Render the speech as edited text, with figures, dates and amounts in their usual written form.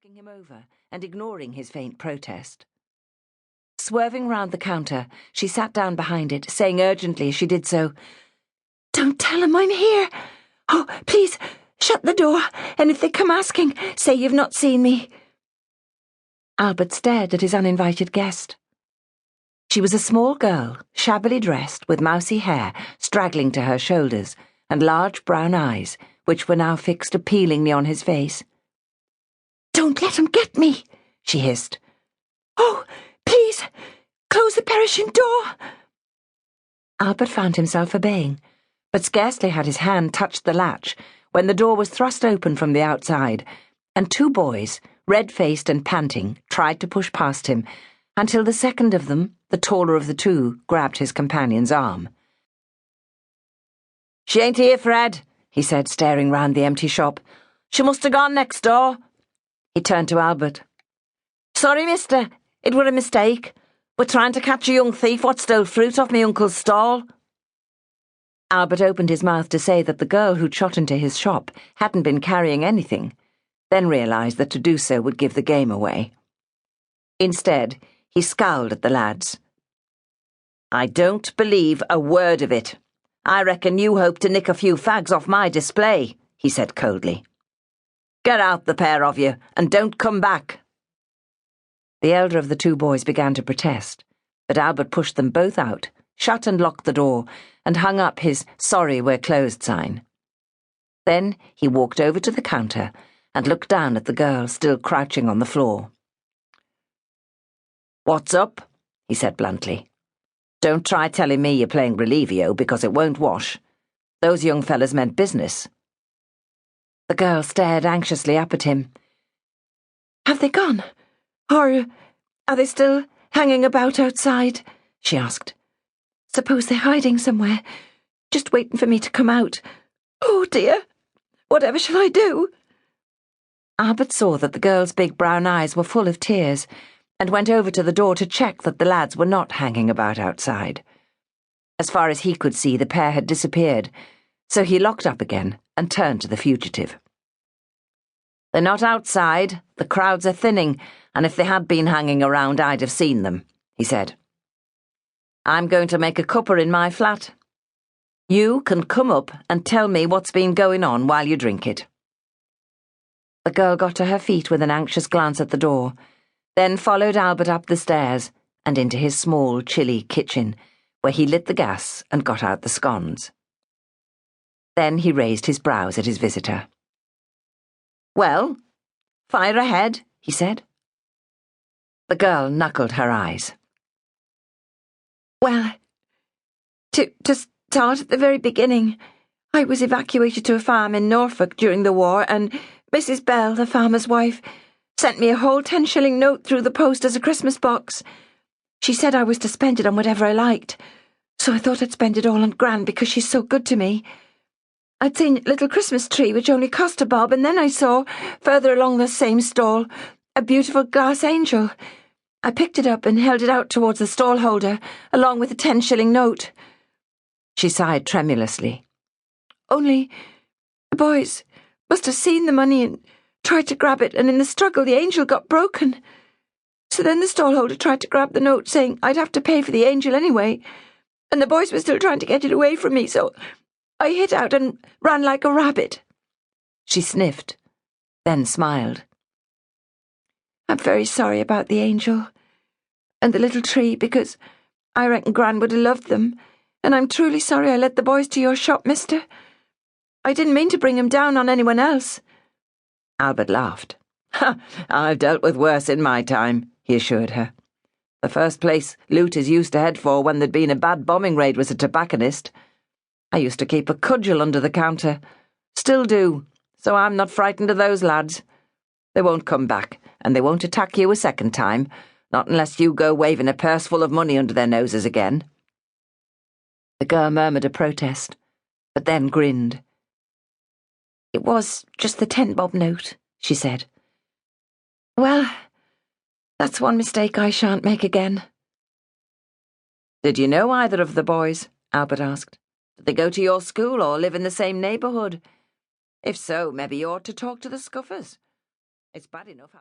knocking him over and ignoring his faint protest. Swerving round the counter, she sat down behind it, saying urgently as she did so, "Don't tell him I'm here. Oh, please, shut the door, and if they come asking, say you've not seen me." Albert stared at his uninvited guest. She was a small girl, shabbily dressed, with mousy hair straggling to her shoulders, and large brown eyes, which were now fixed appealingly on his face. "Don't let him get me," she hissed. "Oh, please, close the perishing door." Albert found himself obeying, but scarcely had his hand touched the latch when the door was thrust open from the outside, and two boys, red-faced and panting, tried to push past him, until the second of them, the taller of the two, grabbed his companion's arm. "She ain't here, Fred," he said, staring round the empty shop. "She must have gone next door." He turned to Albert. "Sorry, mister, it were a mistake. We're trying to catch a young thief what stole fruit off me uncle's stall." Albert opened his mouth to say that the girl who'd shot into his shop hadn't been carrying anything, then realised that to do so would give the game away. Instead, he scowled at the lads. "I don't believe a word of it. I reckon you hope to nick a few fags off my display," he said coldly. "Get out, the pair of you, and don't come back." The elder of the two boys began to protest, but Albert pushed them both out, shut and locked the door, and hung up his "Sorry, we're closed" sign. Then he walked over to the counter and looked down at the girl still crouching on the floor. "What's up?" he said bluntly. "Don't try telling me you're playing Relievio, because it won't wash. Those young fellas meant business." The girl stared anxiously up at him. "Have they gone? Or are they still hanging about outside?" she asked. "Suppose they're hiding somewhere, just waiting for me to come out. Oh dear, whatever shall I do?" Albert saw that the girl's big brown eyes were full of tears, and went over to the door to check that the lads were not hanging about outside. As far as he could see, the pair had disappeared, so he locked up again and turned to the fugitive. "They're not outside. The crowds are thinning, and if they had been hanging around, I'd have seen them," he said. "I'm going to make a cuppa in my flat. You can come up and tell me what's been going on while you drink it." The girl got to her feet with an anxious glance at the door, then followed Albert up the stairs and into his small, chilly kitchen, where he lit the gas and got out the scones. Then he raised his brows at his visitor. "Well, fire ahead," he said. The girl knuckled her eyes. "Well, to start at the very beginning, I was evacuated to a farm in Norfolk during the war, and Mrs. Bell, the farmer's wife, sent me a whole 10-shilling note through the post as a Christmas box. She said I was to spend it on whatever I liked, so I thought I'd spend it all on Gran because she's so good to me. I'd seen a little Christmas tree which only cost a bob, and then I saw, further along the same stall, a beautiful glass angel. I picked it up and held it out towards the stallholder, along with a 10-shilling note." She sighed tremulously. "Only the boys must have seen the money and tried to grab it, and in the struggle the angel got broken. So then the stallholder tried to grab the note, saying I'd have to pay for the angel anyway, and the boys were still trying to get it away from me, so I hit out and ran like a rabbit." She sniffed, then smiled. "I'm very sorry about the angel and the little tree, because I reckon Gran would have loved them, and I'm truly sorry I led the boys to your shop, mister. I didn't mean to bring 'em down on anyone else." Albert laughed. "I've dealt with worse in my time," he assured her. "The first place looters used to head for when there'd been a bad bombing raid was a tobacconist. I used to keep a cudgel under the counter. Still do, so I'm not frightened of those lads. They won't come back, and they won't attack you a second time, not unless you go waving a purse full of money under their noses again." The girl murmured a protest, but then grinned. "It was just the 10-bob note," she said. "Well, that's one mistake I shan't make again." "Did you know either of the boys?" Albert asked. "Did they go to your school or live in the same neighbourhood? If so, maybe you ought to talk to the scuffers. It's bad enough."